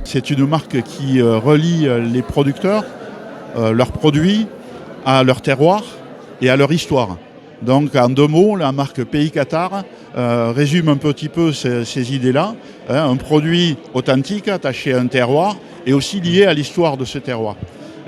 C'est une marque qui relie les producteurs, leurs produits, à leur terroir et à leur histoire. Donc en 2 mots, la marque Pays Qatar résume un petit peu ces idées-là. Un produit authentique, attaché à un terroir et aussi lié à l'histoire de ce terroir.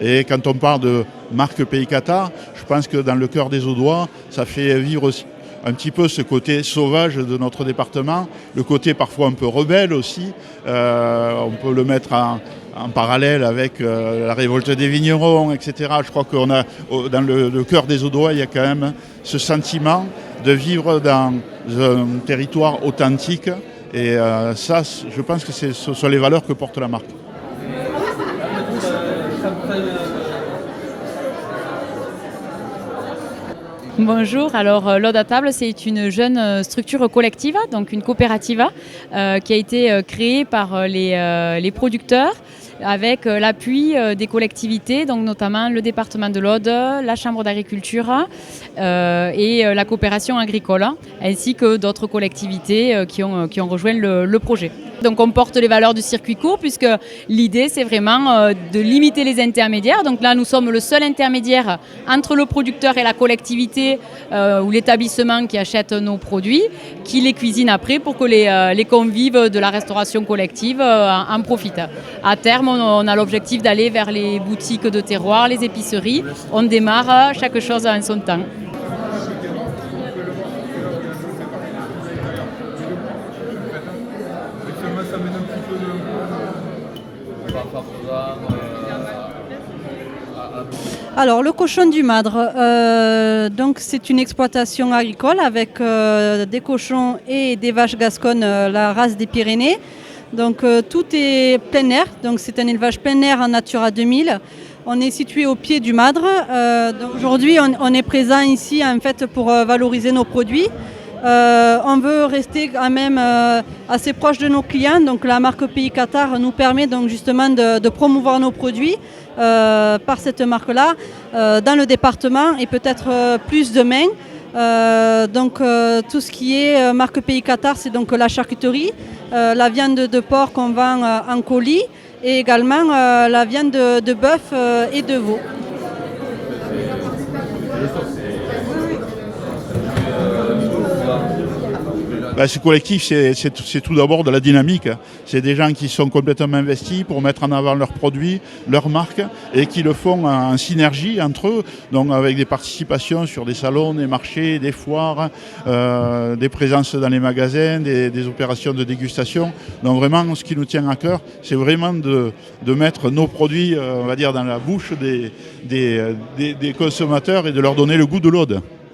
Et quand on parle de marque Pays Qatar, je pense que dans le cœur des Audois, ça fait vivre aussi un petit peu ce côté sauvage de notre département, le côté parfois un peu rebelle aussi. On peut le mettre en parallèle avec la révolte des vignerons, etc. Je crois qu'on a, dans le cœur des Audois, il y a quand même ce sentiment de vivre dans un territoire authentique. Et ça, je pense que ce sont les valeurs que porte la marque. Bonjour, alors l'Aude à table, c'est une jeune structure collective, donc une coopérative qui a été créée par les producteurs avec l'appui des collectivités, donc notamment le département de l'Aude, la Chambre d'agriculture et la coopération agricole, ainsi que d'autres collectivités qui ont rejoint le projet. Donc on porte les valeurs du circuit court puisque l'idée c'est vraiment de limiter les intermédiaires. Donc là nous sommes le seul intermédiaire entre le producteur et la collectivité ou l'établissement qui achète nos produits, qui les cuisine après pour que les convives de la restauration collective en profitent. À terme on a l'objectif d'aller vers les boutiques de terroir, les épiceries. On démarre chaque chose en son temps. Alors le cochon du Madre, donc c'est une exploitation agricole avec des cochons et des vaches gasconnes, la race des Pyrénées. Donc tout est plein air, donc c'est un élevage plein air en Natura 2000. On est situé au pied du Madre. Aujourd'hui on est présent ici en fait pour valoriser nos produits. On veut rester quand même assez proche de nos clients. Donc la marque Pays Qatar nous permet donc justement de promouvoir nos produits par cette marque-là dans le département et peut-être plus demain. Donc tout ce qui est marque Pays Qatar, c'est donc la charcuterie, la viande de porc qu'on vend en colis et également la viande de bœuf et de veau. Ce collectif, c'est tout d'abord de la dynamique. C'est des gens qui sont complètement investis pour mettre en avant leurs produits, leurs marques, et qui le font en synergie entre eux, donc avec des participations sur des salons, des marchés, des foires, des présences dans les magasins, des opérations de dégustation. Donc vraiment, ce qui nous tient à cœur, c'est vraiment de mettre nos produits, on va dire, dans la bouche des consommateurs et de leur donner le goût de l'Aude.